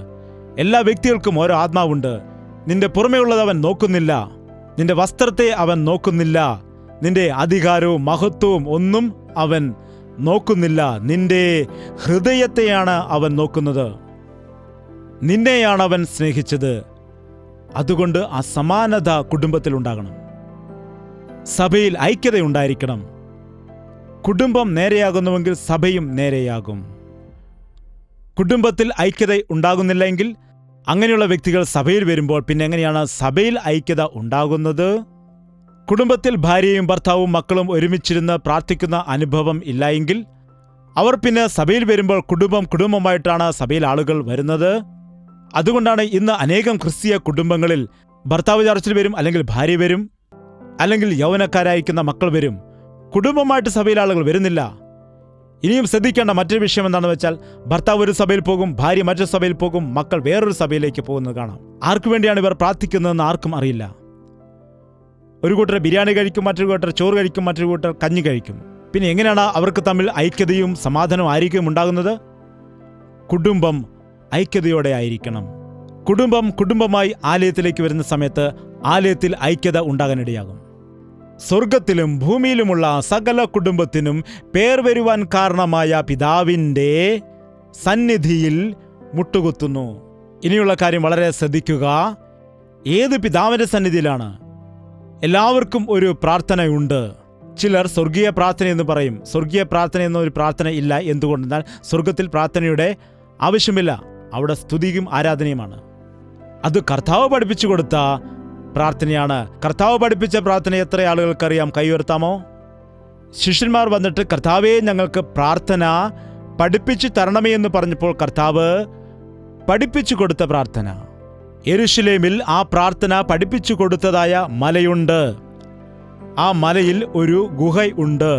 Speaker 2: എല്ലാ വ്യക്തികൾക്കും ഓരോ ആത്മാവുണ്ട്. നിന്റെ പുറമേയുള്ളത് അവൻ നോക്കുന്നില്ല, നിന്റെ വസ്ത്രത്തെ അവൻ നോക്കുന്നില്ല, നിന്റെ അധികാരവും മഹത്വവും ഒന്നും അവൻ നോക്കുന്നില്ല. നിന്റെ ഹൃദയത്തെയാണ് അവൻ നോക്കുന്നത്. നിന്നെയാണ് അവൻ സ്നേഹിച്ചത്. അതുകൊണ്ട് ആ സമാനത കുടുംബത്തിൽ ഉണ്ടാകണം. സഭയിൽ ഐക്യതയുണ്ടായിരിക്കണം. കുടുംബം നേരെയാകുന്നുവെങ്കിൽ സഭയും നേരെയാകും. കുടുംബത്തിൽ ഐക്യത ഉണ്ടാകുന്നില്ലെങ്കിൽ അങ്ങനെയുള്ള വ്യക്തികൾ സഭയിൽ വരുമ്പോൾ പിന്നെ എങ്ങനെയാണ് സഭയിൽ ഐക്യത ഉണ്ടാകുന്നത്? കുടുംബത്തിൽ ഭാര്യയും ഭർത്താവും മക്കളും ഒരുമിച്ചിരുന്ന് പ്രാർത്ഥിക്കുന്ന അനുഭവം ഇല്ലായെങ്കിൽ അവർ പിന്നെ സഭയിൽ വരുമ്പോൾ കുടുംബമായിട്ടാണ് സഭയിൽ ആളുകൾ വരുന്നത്. അതുകൊണ്ടാണ് ഇന്ന് അനേകം ക്രിസ്തീയ കുടുംബങ്ങളിൽ ഭർത്താവ് ചർച്ചിൽ വരും, അല്ലെങ്കിൽ ഭാര്യ വരും, അല്ലെങ്കിൽ യൗവനക്കാരായിരിക്കുന്ന മക്കൾ വരും. കുടുംബമായിട്ട് സഭയിൽ ആളുകൾ വരുന്നില്ല. ഇനിയും ശ്രദ്ധിക്കേണ്ട മറ്റൊരു വിഷയം എന്താണെന്ന് വെച്ചാൽ, ഭർത്താവ് ഒരു സഭയിൽ പോകും, ഭാര്യ മറ്റൊരു സഭയിൽ പോകും, മക്കൾ വേറൊരു സഭയിലേക്ക് പോകുന്നത് കാണാം. ആർക്കു വേണ്ടിയാണ് ഇവർ പ്രാർത്ഥിക്കുന്നതെന്ന് ആർക്കും അറിയില്ല. ഒരു കൂട്ടർ ബിരിയാണി കഴിക്കും, മറ്റൊരു കൂട്ടർ ചോറ് കഴിക്കും, മറ്റൊരു കൂട്ടർ കഞ്ഞി കഴിക്കും. പിന്നെ എങ്ങനെയാണ് അവർക്ക് തമ്മിൽ ഐക്യതയും സമാധാനവും ആയിരിക്കും ഉണ്ടാകുന്നത്? കുടുംബം ഐക്യതയോടെ ആയിരിക്കണം. കുടുംബമായി ആലയത്തിലേക്ക് വരുന്ന സമയത്ത് ആലയത്തിൽ ഐക്യത ഉണ്ടാകാനിടയാകും. സ്വർഗത്തിലും ഭൂമിയിലുമുള്ള സകല കുടുംബത്തിനും പേർ വരുവാൻ കാരണമായ പിതാവിൻ്റെ സന്നിധിയിൽ മുട്ടുകുത്തുന്നു. ഇനിയുള്ള കാര്യം വളരെ ശ്രദ്ധിക്കുക. ഏത് പിതാവിൻ്റെ സന്നിധിയിലാണ്? എല്ലാവർക്കും ഒരു പ്രാർത്ഥനയുണ്ട്. ചിലർ സ്വർഗീയ പ്രാർത്ഥന എന്ന് പറയും. സ്വർഗീയ പ്രാർത്ഥന എന്നൊരു പ്രാർത്ഥന ഇല്ല. എന്തുകൊണ്ടെന്നാൽ സ്വർഗത്തിൽ പ്രാർത്ഥനയുടെ ആവശ്യമില്ല. അവിടെ സ്തുതിയും ആരാധനയുമാണ്. അത് കർത്താവ് പഠിപ്പിച്ചു കൊടുത്ത പ്രാർത്ഥനയാണ്. കർത്താവ് പഠിപ്പിച്ച പ്രാർത്ഥന എത്ര ആളുകൾക്കറിയാം? കൈ ഉയർത്താമോ? ശിഷ്യന്മാർ വന്നിട്ട് കർത്താവേ, ഞങ്ങൾക്ക് പ്രാർത്ഥന പഠിപ്പിച്ചു തരണമേ എന്ന് പറഞ്ഞപ്പോൾ കർത്താവ് പഠിപ്പിച്ചു കൊടുത്ത പ്രാർത്ഥന. യെരുശലേമിൽ ആ പ്രാർത്ഥന പഠിപ്പിച്ചു കൊടുത്തതായ മലയുണ്ട്. ആ മലയിൽ ഒരു ഗുഹയുണ്ട്.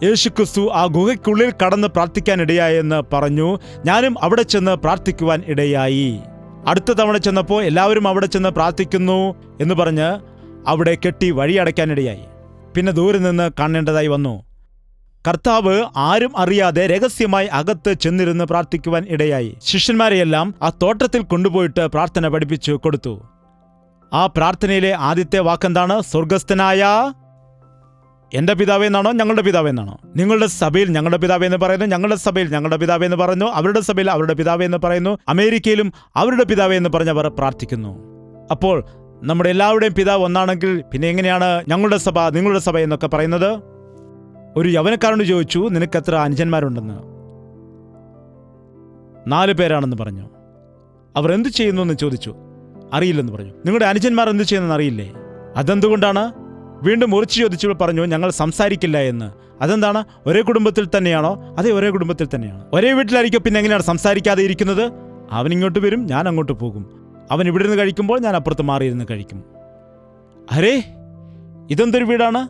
Speaker 2: യേശുക്രിസ്തു ആ ഗുഹയ്ക്കുള്ളിൽ കടന്ന് പ്രാർത്ഥിക്കാനിടയായെന്ന് പറഞ്ഞു. ഞാനും അവിടെ ചെന്ന് പ്രാർത്ഥിക്കുവാൻ ഇടയായി. അടുത്ത തവണ ചെന്നപ്പോൾ എല്ലാവരും അവിടെ ചെന്ന് പ്രാർത്ഥിക്കുന്നു എന്ന് പറഞ്ഞ് അവിടെ കെട്ടി വഴിയടയ്ക്കാനിടയായി. പിന്നെ ദൂരെ നിന്ന് കാണേണ്ടതായി വന്നു. കർത്താവ് ആരും അറിയാതെ രഹസ്യമായി അകത്ത് ചെന്നിരുന്ന് പ്രാർത്ഥിക്കുവാൻ ഇടയായി. ശിഷ്യന്മാരെയെല്ലാം ആ തോട്ടത്തിൽ കൊണ്ടുപോയിട്ട് പ്രാർത്ഥന പഠിപ്പിച്ചു കൊടുത്തു. ആ പ്രാർത്ഥനയിലെ ആദ്യത്തെ വാക്കെന്താണ്? സ്വർഗസ്ഥനായ എൻ്റെ പിതാവേ എന്നാണോ, ഞങ്ങളുടെ പിതാവേ എന്നാണോ? നിങ്ങളുടെ സഭയിൽ ഞങ്ങളുടെ പിതാവേ എന്ന് പറയുന്നു, ഞങ്ങളുടെ സഭയിൽ ഞങ്ങളുടെ പിതാവേ എന്ന് പറഞ്ഞു, അവരുടെ സഭയിൽ അവരുടെ പിതാവേ എന്ന് പറയുന്നു, അമേരിക്കയിലും അവരുടെ പിതാവേ എന്ന് പറഞ്ഞവർ പ്രാർത്ഥിക്കുന്നു. അപ്പോൾ നമ്മുടെ എല്ലാവരുടെയും പിതാവ് ഒന്നാണെങ്കിൽ പിന്നെ എങ്ങനെയാണ് ഞങ്ങളുടെ സഭ നിങ്ങളുടെ സഭ എന്നൊക്കെ പറയുന്നത്? ഒരു യൗവനക്കാരനോട് ചോദിച്ചു, നിനക്ക് എത്ര അനുജന്മാരുണ്ടെന്ന്? 4 പേരാണെന്ന് പറഞ്ഞു. അവർ എന്തു ചെയ്യുന്നു എന്ന് ചോദിച്ചു. അറിയില്ലെന്ന് പറഞ്ഞു. നിങ്ങളുടെ അനുജന്മാർ എന്ത് ചെയ്യുന്നെന്ന് അറിയില്ലേ? അതെന്തുകൊണ്ടാണ്? വീണ്ടും മുറിച്ച് ചോദിച്ചപ്പോൾ പറഞ്ഞു, ഞങ്ങൾ സംസാരിക്കില്ല എന്ന്. അതെന്താണ്? ഒരേ കുടുംബത്തിൽ തന്നെയാണോ? അതെ, ഒരേ കുടുംബത്തിൽ തന്നെയാണ്. ഒരേ വീട്ടിലായിരിക്കും, പിന്നെ എങ്ങനെയാണ് സംസാരിക്കാതെ ഇരിക്കുന്നത്? അവൻ ഇങ്ങോട്ട് വരും, ഞാൻ അങ്ങോട്ട് പോകും. അവൻ ഇവിടെ നിന്ന് കഴിക്കുമ്പോൾ ഞാൻ അപ്പുറത്ത് മാറിയിരുന്ന് കഴിക്കും. അരേ, ഇതെന്തൊരു വീടാണ്?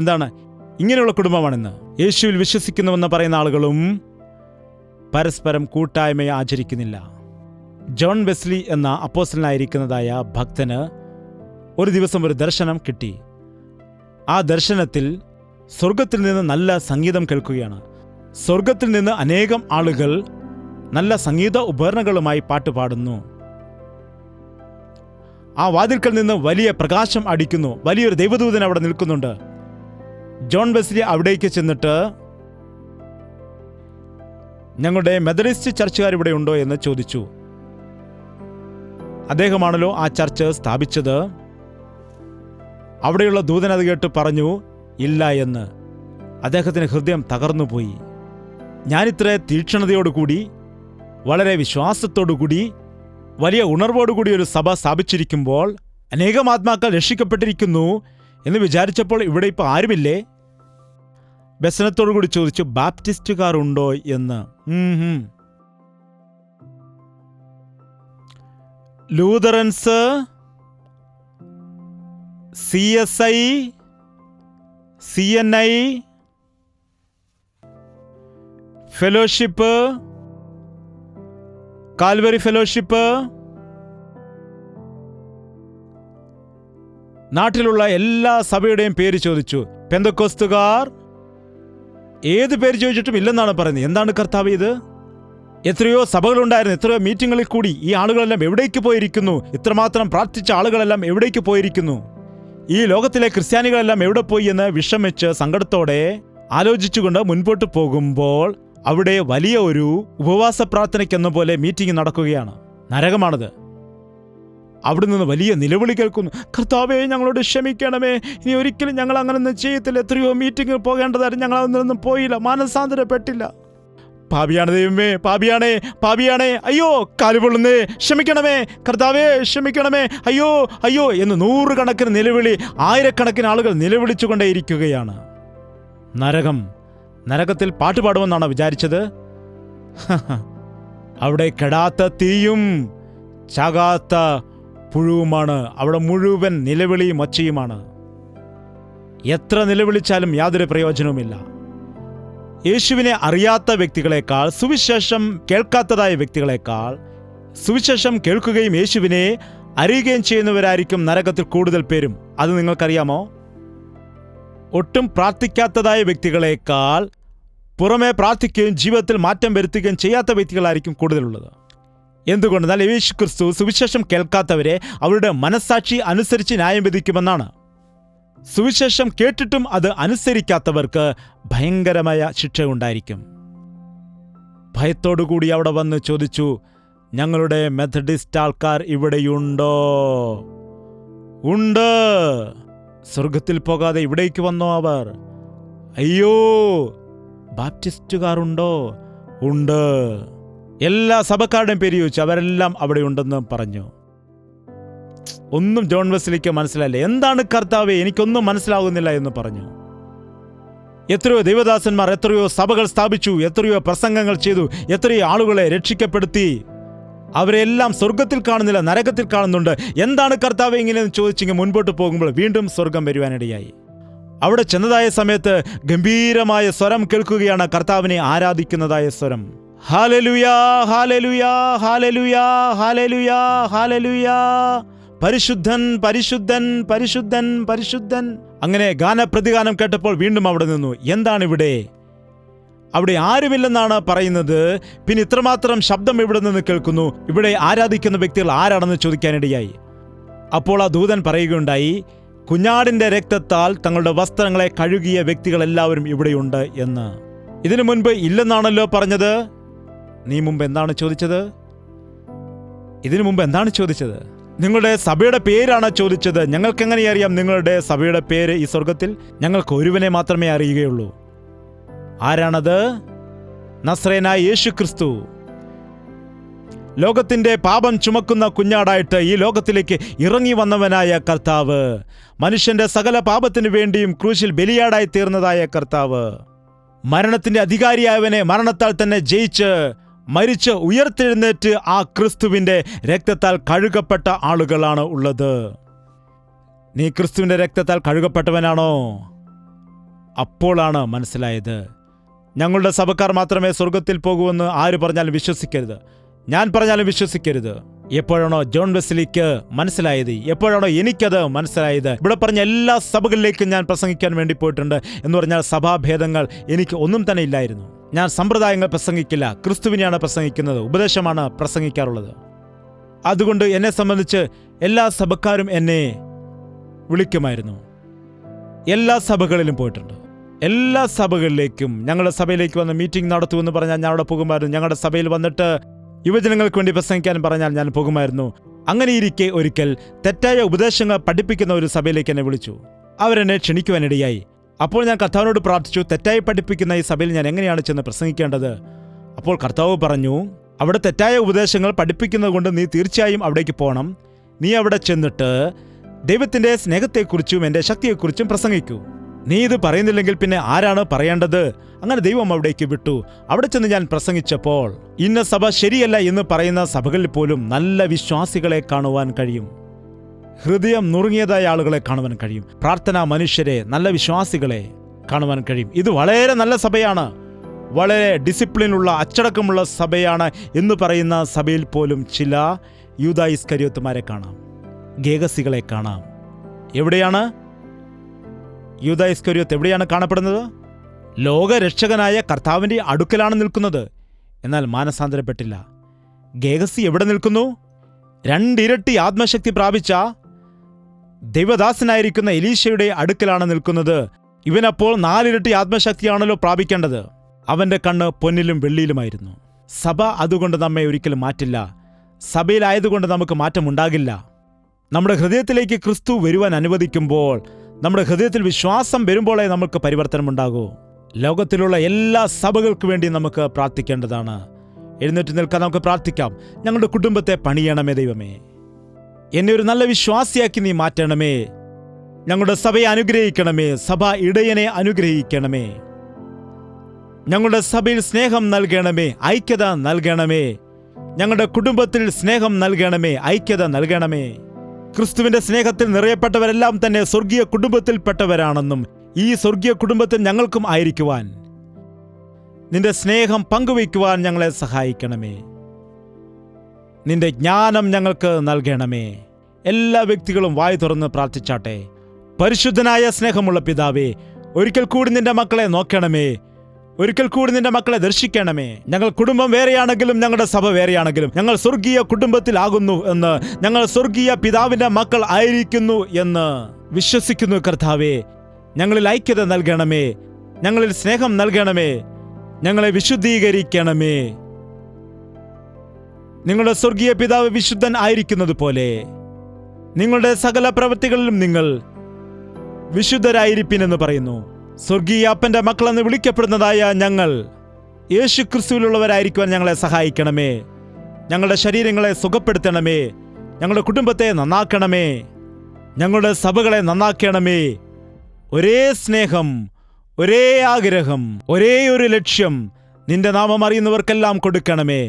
Speaker 2: എന്താണ് ഇങ്ങനെയുള്ള കുടുംബമാണെന്ന്? യേശുവിൽ വിശ്വസിക്കുന്നുവെന്ന് പറയുന്ന ആളുകളും പരസ്പരം കൂട്ടായ്മയെ ആചരിക്കുന്നില്ല. ജോൺ വെസ്ലി എന്ന അപ്പോസ്തലനായിരിക്കുന്നതായ ഭക്തന് ഒരു ദിവസം ഒരു ദർശനം കിട്ടി. ആ ദർശനത്തിൽ സ്വർഗത്തിൽ നിന്ന് നല്ല സംഗീതം കേൾക്കുകയാണ്. സ്വർഗത്തിൽ നിന്ന് അനേകം ആളുകൾ നല്ല സംഗീത ഉപകരണങ്ങളുമായി പാട്ടുപാടുന്നു. ആ വാതിൽക്കൽ നിന്ന് വലിയ പ്രകാശം അടിക്കുന്നു. വലിയൊരു ദൈവദൂതൻ അവിടെ നിൽക്കുന്നുണ്ട്. ജോൺ വെസ്ലി അവിടേക്ക് ചെന്നിട്ട്, ഞങ്ങളുടെ മെത്തഡിസ്റ്റ് ചർച്ചുകാർ ഇവിടെ ഉണ്ടോ എന്ന് ചോദിച്ചു. അദ്ദേഹമാണല്ലോ ആ ചർച്ച് സ്ഥാപിച്ചത്. അവിടെയുള്ള ദൂതൻ അത് കേട്ട് പറഞ്ഞു ഇല്ല എന്ന്. അദ്ദേഹത്തിന് ഹൃദയം തകർന്നുപോയി. ഞാനിത്ര തീക്ഷ്ണതയോടുകൂടി, വളരെ വിശ്വാസത്തോടുകൂടി, വലിയ ഉണർവോടുകൂടി ഒരു സഭ സ്ഥാപിച്ചിരിക്കുമ്പോൾ അനേകം ആത്മാക്കൾ രക്ഷിക്കപ്പെട്ടിരിക്കുന്നു എന്ന് വിചാരിച്ചപ്പോൾ ഇവിടെ ഇപ്പോൾ ആരുമില്ലേ? വ്യസനത്തോടുകൂടി ചോദിച്ചു, ബാപ്റ്റിസ്റ്റുകാർ ഉണ്ടോ എന്ന്. ലൂതറൻസ്, CSI, CNI, fellowship, Calvary fellowship, നാട്ടിലുള്ള എല്ലാ സഭയുടെയും പേര് ചോദിച്ചു. പെന്തക്കോസ്തുകാർ ഏത് പേര് ചോദിച്ചിട്ടും ഇല്ലെന്നാണ് പറയുന്നത്. എന്താണ് കർത്താവ് ഇത്? എത്രയോ സഭകളുണ്ടായിരുന്നു, എത്രയോ മീറ്റിങ്ങുകളിൽ കൂടി ഈ ആളുകളെല്ലാം എവിടേക്ക് പോയിരിക്കുന്നു? ഇത്രമാത്രം പ്രാർത്ഥിച്ച ആളുകളെല്ലാം എവിടേക്ക് പോയിരിക്കുന്നു? ഈ ലോകത്തിലെ ക്രിസ്ത്യാനികളെല്ലാം എവിടെ പോയി എന്ന് വിഷമിച്ച് സങ്കടത്തോടെ ആലോചിച്ചുകൊണ്ട് മുൻപോട്ട് പോകുമ്പോൾ അവിടെ വലിയ ഒരു ഉപവാസ പ്രാർത്ഥനയ്ക്കെന്ന പോലെ മീറ്റിംഗ് നടക്കുകയാണ്. നരകമാണത്. അവിടെ നിന്ന് വലിയ നിലവിളി കേൾക്കുന്നു. കർത്താവേ, ഞങ്ങളോട് ക്ഷമിക്കണമേ, ഇനി ഒരിക്കലും ഞങ്ങൾ അങ്ങനൊന്നും ചെയ്യത്തില്ല. എത്രയോ മീറ്റിംഗിൽ പോകേണ്ടതായിരുന്നു, ഞങ്ങൾ അതൊന്നും പോയില്ല, മാനസാന്തരപ്പെട്ടില്ല. പാപിയാണ് ദൈവമേ, പാപിയാണേ, പാപിയാണേ, അയ്യോ കാലുപൊള്ളുന്നേ, ക്ഷമിക്കണമേ കർത്താവേ, ക്ഷമിക്കണമേ, അയ്യോ അയ്യോ എന്ന് 100 കണക്കിന് നിലവിളി, 1000 ആളുകൾ നിലവിളിച്ചുകൊണ്ടേയിരിക്കുകയാണ്. നരകത്തിൽ പാട്ടുപാടുമെന്നാണ് വിചാരിച്ചത്? അവിടെ കെടാത്ത തീയും ചാകാത്ത പുഴുവുമാണ്. അവിടെ മുഴുവൻ നിലവിളിയും ഒച്ചയുമാണ്. എത്ര നിലവിളിച്ചാലും യാതൊരു പ്രയോജനവുമില്ല. യേശുവിനെ അറിയാത്ത വ്യക്തികളെക്കാൾ, സുവിശേഷം കേൾക്കാത്തതായ വ്യക്തികളെക്കാൾ, സുവിശേഷം കേൾക്കുകയും യേശുവിനെ അറിയുകയും ചെയ്യുന്നവരായിരിക്കും നരകത്തിൽ കൂടുതൽ പേരും. അത് നിങ്ങൾക്കറിയാമോ? ഒട്ടും പ്രാർത്ഥിക്കാത്തതായ വ്യക്തികളെക്കാൾ പുറമെ പ്രാർത്ഥിക്കുകയും ജീവിതത്തിൽ മാറ്റം വരുത്തുകയും ചെയ്യാത്ത വ്യക്തികളായിരിക്കും കൂടുതലുള്ളത്. എന്തുകൊണ്ടെന്നാൽ യേശു ക്രിസ്തു സുവിശേഷം കേൾക്കാത്തവരെ അവരുടെ മനസ്സാക്ഷി അനുസരിച്ച് ന്യായം വിധിക്കുമെന്നാണ്. സുവിശേഷം കേട്ടിട്ടും അത് അനുസരിക്കാത്തവർക്ക് ഭയങ്കരമായ ശിക്ഷ ഉണ്ടായിരിക്കും. ഭയത്തോടുകൂടി അവിടെ വന്ന് ചോദിച്ചു, ഞങ്ങളുടെ മെത്തഡിസ്റ്റ് ആൾക്കാർ ഇവിടെയുണ്ടോ? ഉണ്ട്. സ്വർഗത്തിൽ പോകാതെ ഇവിടേക്ക് വന്നോ അവർ? അയ്യോ, ബാപ്റ്റിസ്റ്റുകാർ ഉണ്ടോ? ഉണ്ട്. എല്ലാ സഭക്കാരുടെയും പേര് ചോദിച്ചു, അവരെല്ലാം അവിടെ ഉണ്ടെന്ന് പറഞ്ഞു. ഒന്നും ജോൺ വെസ്ലിക്ക് മനസ്സിലായില്ല. എന്താണ് കർത്താവേ, എനിക്കൊന്നും മനസ്സിലാകുന്നില്ല എന്ന് പറഞ്ഞു. എത്രയോ ദൈവദാസന്മാർ, എത്രയോ സഭകൾ സ്ഥാപിച്ചു, എത്രയോ പ്രസംഗങ്ങൾ ചെയ്തു, എത്രയോ ആളുകളെ രക്ഷിക്കപ്പെടുത്തി. അവരെല്ലാം സ്വർഗത്തിൽ കാണുന്നില്ല, നരകത്തിൽ കാണുന്നുണ്ട്. എന്താണ് കർത്താവേ ഇങ്ങനെയെന്ന് ചോദിച്ചെങ്കിൽ മുൻപോട്ട് പോകുമ്പോൾ വീണ്ടും സ്വർഗം വരുവാനിടയായി. അവിടെ ചെന്നതായ സമയത്ത് ഗംഭീരമായ സ്വരം കേൾക്കുകയാണ്, കർത്താവിനെ ആരാധിക്കുന്നതായ സ്വരം. ഹല്ലേലൂയാ, ഹല്ലേലൂയാ, ഹല്ലേലൂയാ, ഹല്ലേലൂയാ, ഹല്ലേലൂയാ, പരിശുദ്ധൻ, പരിശുദ്ധൻ, പരിശുദ്ധൻ, പരിശുദ്ധൻ. അങ്ങനെ ഗാനപ്രതിഗാനം കേട്ടപ്പോൾ വീണ്ടും അവിടെ നിന്നു. എന്താണ് ഇവിടെ? അവിടെ ആരുമില്ലെന്നാണ് പറയുന്നത്. പിന്നെ ഇത്രമാത്രം ശബ്ദം ഇവിടെ നിന്ന് കേൾക്കുന്നു. ഇവിടെ ആരാധിക്കുന്ന വ്യക്തികൾ ആരാണെന്ന് ചോദിക്കാനിടയായി. അപ്പോൾ ആ ദൂതൻ പറയുകയുണ്ടായി, കുഞ്ഞാടിന്റെ രക്തത്താൽ തങ്ങളുടെ വസ്ത്രങ്ങളെ കഴുകിയ വ്യക്തികൾ എല്ലാവരും ഇവിടെയുണ്ട് എന്ന്. ഇതിനു മുൻപ് ഇല്ലെന്നാണല്ലോ പറഞ്ഞത്. നീ മുമ്പ് എന്താണ് ചോദിച്ചത്? ഇതിനു മുമ്പ് എന്താണ് ചോദിച്ചത്? നിങ്ങളുടെ സഭയുടെ പേരാണ് ചോദിച്ചത്. ഞങ്ങൾക്ക് എങ്ങനെ അറിയാം നിങ്ങളുടെ സഭയുടെ പേര് ഈ സ്വർഗത്തിൽ? ഞങ്ങൾക്ക് ഒരുവനെ മാത്രമേ അറിയുകയുള്ളൂ. ആരാണത്? നസ്രേനായ യേശു ക്രിസ്തു. ലോകത്തിന്റെ പാപം ചുമക്കുന്ന കുഞ്ഞാടായിട്ട് ഈ ലോകത്തിലേക്ക് ഇറങ്ങി വന്നവനായ കർത്താവ്, മനുഷ്യന്റെ സകല പാപത്തിനു വേണ്ടിയും ക്രൂശിൽ ബലിയാടായി തീർന്നതായ കർത്താവ്, മരണത്തിന്റെ അധികാരിയായവനെ മരണത്താൽ തന്നെ ജയിച്ച് മരിച്ച് ഉയർത്തെഴുന്നേറ്റ് ആ ക്രിസ്തുവിന്റെ രക്തത്താൽ കഴുകപ്പെട്ട ആളുകളാണ് ഉള്ളത്. നീ ക്രിസ്തുവിന്റെ രക്തത്താൽ കഴുകപ്പെട്ടവനാണോ? അപ്പോഴാണ് മനസ്സിലായത്. ഞങ്ങളുടെ സഭക്കാർ മാത്രമേ സ്വർഗത്തിൽ പോകുമെന്ന് ആര് പറഞ്ഞാലും വിശ്വസിക്കരുത്, ഞാൻ പറഞ്ഞാലും വിശ്വസിക്കരുത്. എപ്പോഴാണോ ജോൺ വെസ്ലിക്ക് മനസ്സിലായത്, എപ്പോഴാണോ എനിക്കത് മനസ്സിലായത്? ഇവിടെ പറഞ്ഞ എല്ലാ സഭകളിലേക്കും ഞാൻ പ്രസംഗിക്കാൻ വേണ്ടി പോയിട്ടുണ്ട്. എന്ന് പറഞ്ഞാൽ സഭാഭേദങ്ങൾ എനിക്ക് ഒന്നും തന്നെ ഇല്ലായിരുന്നു. ഞാൻ സമ്പ്രദായങ്ങൾ പ്രസംഗിക്കില്ല, ക്രിസ്തുവിനെയാണ് പ്രസംഗിക്കുന്നത്, ഉപദേശമാണ് പ്രസംഗിക്കാറുള്ളത്. അതുകൊണ്ട് എന്നെ സംബന്ധിച്ച് എല്ലാ സഭക്കാരും എന്നെ വിളിക്കുമായിരുന്നു. എല്ലാ സഭകളിലും പോയിട്ടുണ്ട്. എല്ലാ സഭകളിലേക്കും, ഞങ്ങളുടെ സഭയിലേക്ക് വന്ന് മീറ്റിംഗ് നടത്തുമെന്ന് പറഞ്ഞാൽ ഞാൻ അവിടെ പോകുമായിരുന്നു. ഞങ്ങളുടെ സഭയിൽ വന്നിട്ട് യുവജനങ്ങൾക്ക് വേണ്ടി പ്രസംഗിക്കാൻ പറഞ്ഞാൽ ഞാൻ പോകുമായിരുന്നു. അങ്ങനെയിരിക്കെ ഒരിക്കൽ തെറ്റായ ഉപദേശങ്ങൾ പഠിപ്പിക്കുന്ന ഒരു സഭയിലേക്ക് എന്നെ വിളിച്ചു. അവരെന്നെ ക്ഷണിക്കുവാനിടയായി. അപ്പോൾ ഞാൻ കർത്താവിനോട് പ്രാർത്ഥിച്ചു, തെറ്റായി പഠിപ്പിക്കുന്ന ഈ സഭയിൽ ഞാൻ എങ്ങനെയാണ് ചെന്ന് പ്രസംഗിക്കേണ്ടത്? അപ്പോൾ കർത്താവ് പറഞ്ഞു, അവിടെ തെറ്റായ ഉപദേശങ്ങൾ പഠിപ്പിക്കുന്നത് കൊണ്ട് നീ തീർച്ചയായും അവിടേക്ക് പോകണം. നീ അവിടെ ചെന്നിട്ട് ദൈവത്തിൻ്റെ സ്നേഹത്തെക്കുറിച്ചും എൻ്റെ ശക്തിയെക്കുറിച്ചും പ്രസംഗിക്കൂ. നീ ഇത് പറയുന്നില്ലെങ്കിൽ പിന്നെ ആരാണ് പറയേണ്ടത്? അങ്ങനെ ദൈവം അവിടേക്ക് വിട്ടു. അവിടെ ചെന്ന് ഞാൻ പ്രസംഗിച്ചപ്പോൾ ഇന്ന സഭ ശരിയല്ല എന്ന് പറയുന്ന സഭകളിൽ പോലും നല്ല വിശ്വാസികളെ കാണുവാൻ കഴിയും. ഹൃദയം നുറുങ്ങിയതായ ആളുകളെ കാണുവാൻ കഴിയും. പ്രാർത്ഥനാ മനുഷ്യരെ, നല്ല വിശ്വാസികളെ കാണുവാൻ കഴിയും. ഇത് വളരെ നല്ല സഭയാണ്, വളരെ ഡിസിപ്ലിനുള്ള അച്ചടക്കമുള്ള സഭയാണ് എന്ന് പറയുന്ന സഭയിൽ പോലും ചില യൂദാ ഇസ്കരിയോത്തുമാരെ കാണാം, ഗേഹസികളെ കാണാം. എവിടെയാണ് യൂദാ ഇസ്കരിയോത്ത്? എവിടെയാണ് കാണപ്പെടുന്നത്? ലോകരക്ഷകനായ കർത്താവിൻ്റെ അടുക്കലാണ് നിൽക്കുന്നത്. എന്നാൽ മാനസാന്തരപ്പെട്ടില്ല. ഗേഹസി എവിടെ നിൽക്കുന്നു? 2 ഇരട്ടി ആത്മശക്തി പ്രാപിച്ച ദൈവദാസനായിരിക്കുന്ന എലീശയുടെ അടുക്കലാണ് നിൽക്കുന്നത്. ഇവനപ്പോൾ 4 ഇരട്ടി ആത്മശക്തിയാണല്ലോ പ്രാപിക്കേണ്ടത്. അവന്റെ കണ്ണ് പൊന്നിലും വെള്ളിയിലുമായിരുന്നു. സഭ അതുകൊണ്ട് നമ്മെ ഒരിക്കലും മാറ്റില്ല. സഭയിലായതുകൊണ്ട് നമുക്ക് മാറ്റമുണ്ടാകില്ല. നമ്മുടെ ഹൃദയത്തിലേക്ക് ക്രിസ്തു വരുവാൻ അനുവദിക്കുമ്പോൾ, നമ്മുടെ ഹൃദയത്തിൽ വിശ്വാസം വരുമ്പോഴേ നമുക്ക് പരിവർത്തനമുണ്ടാകൂ. ലോകത്തിലുള്ള എല്ലാ സഭകൾക്ക് വേണ്ടി നമുക്ക് പ്രാർത്ഥിക്കേണ്ടതാണ്. എഴുന്നേറ്റ് നിൽക്കാൻ നമുക്ക് പ്രാർത്ഥിക്കാം. ഞങ്ങളുടെ കുടുംബത്തെ പണിയണമേ ദൈവമേ. എന്നെ ഒരു നല്ല വിശ്വാസിയാക്കി നീ മാറ്റണമേ. ഞങ്ങളുടെ സഭയെ അനുഗ്രഹിക്കണമേ. സഭ ഇടയനെ അനുഗ്രഹിക്കണമേ. ഞങ്ങളുടെ സഭയിൽ സ്നേഹം നൽകണമേ, ഐക്യത നൽകണമേ. ഞങ്ങളുടെ കുടുംബത്തിൽ സ്നേഹം നൽകണമേ, ഐക്യത നൽകണമേ. ക്രിസ്തുവിന്റെ സ്നേഹത്തിൽ നിറയപ്പെട്ടവരെല്ലാം തന്നെ സ്വർഗീയ കുടുംബത്തിൽപ്പെട്ടവരാണെന്നും ഈ സ്വർഗീയ കുടുംബത്തിൽ ഞങ്ങൾക്കും ആയിരിക്കുവാൻ, നിന്റെ സ്നേഹം പങ്കുവയ്ക്കുവാൻ ഞങ്ങളെ സഹായിക്കണമേ. നിന്റെ ജ്ഞാനം ഞങ്ങൾക്ക് നൽകണമേ. എല്ലാ വ്യക്തികളും വായ് തുറന്ന് പ്രാർത്ഥിച്ചാട്ടെ. പരിശുദ്ധനായ സ്നേഹമുള്ള പിതാവേ, ഒരിക്കൽ കൂടി നിന്റെ മക്കളെ നോക്കണമേ. ഒരിക്കൽ കൂടി നിന്റെ മക്കളെ ദർശിക്കണമേ. ഞങ്ങൾ കുടുംബം വേറെയാണെങ്കിലും ഞങ്ങളുടെ സഭ വേറെയാണെങ്കിലും ഞങ്ങൾ സ്വർഗീയ കുടുംബത്തിലാകുന്നു എന്ന്, ഞങ്ങൾ സ്വർഗീയ പിതാവിന്റെ മക്കൾ ആയിരിക്കുന്നു എന്ന് വിശ്വസിക്കുന്നു. കർത്താവേ, ഞങ്ങളിൽ ഐക്യത നൽകണമേ. ഞങ്ങളിൽ സ്നേഹം നൽകണമേ. ഞങ്ങളെ വിശുദ്ധീകരിക്കണമേ. നിങ്ങളുടെ സ്വർഗീയ പിതാവ് വിശുദ്ധൻ ആയിരിക്കുന്നത് പോലെ നിങ്ങളുടെ സകല പ്രവൃത്തികളിലും നിങ്ങൾ വിശുദ്ധരായിരിപ്പിനെന്ന് പറയുന്നു. സ്വർഗീയ അപ്പന്റെ മക്കളെന്ന് വിളിക്കപ്പെടുന്നതായ ഞങ്ങൾ യേശു ക്രിസ്തുവിലുള്ളവരായിരിക്കുവാൻ ഞങ്ങളെ സഹായിക്കണമേ. ഞങ്ങളുടെ ശരീരങ്ങളെ സുഖപ്പെടുത്തണമേ. ഞങ്ങളുടെ കുടുംബത്തെ നന്നാക്കണമേ. ഞങ്ങളുടെ സഭകളെ നന്നാക്കണമേ. ഒരേ സ്നേഹം, ഒരേ ആഗ്രഹം, ഒരേ ഒരു ലക്ഷ്യം നിന്റെ നാമം അറിയുന്നവർക്കെല്ലാം കൊടുക്കണമേ.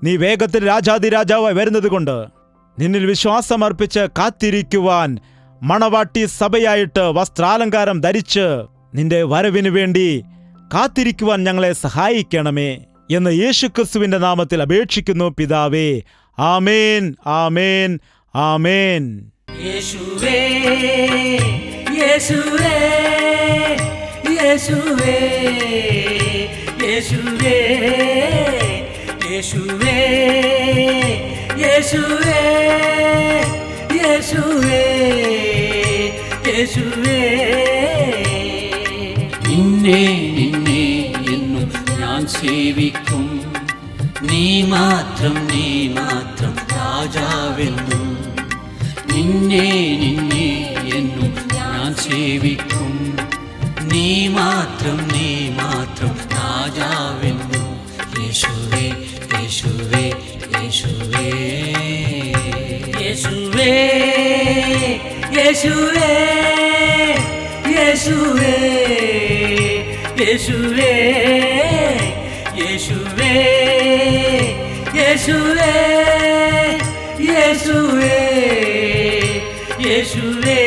Speaker 2: നീ വേഗത്തിൽ രാജാതിരാജാവായി വരുന്നത് കൊണ്ട് നിന്നിൽ വിശ്വാസം അർപ്പിച്ച് കാത്തിരിക്കുവാൻ, മണവാട്ടി സഭയായിട്ട് വസ്ത്രാലങ്കാരം ധരിച്ച് നിന്റെ വരവിനു വേണ്ടി കാത്തിരിക്കുവാൻ ഞങ്ങളെ സഹായിക്കണമേ എന്ന് യേശുക്രിസ്തുവിന്റെ നാമത്തിൽ അപേക്ഷിക്കുന്നു പിതാവേ. ആമേൻ, ആമേൻ, ആമേൻ.
Speaker 1: യേശുവേ, യേശുവേ, യേശുവേ, യേശുവേ, യേശുവേ, യേശുവേ, യേശുവേ, യേശുവേ. നിന്നെ നിന്നെ എന്നും ഞാൻ സേവിക്കും. നീ മാത്രം രാജാവെന്നും. നിന്നെ നിന്നെ എന്നും ഞാൻ സേവിക്കും. നീ മാത്രം രാജാവെന്നും. യേശുവേ, യേശുവേ, യേശുവേ, യേശുവേ, യേശുവേ, യേശുവേ, യേശുവേ, യേശുവേ, യേശുവേ, യേശുവേ, യേശുവേ.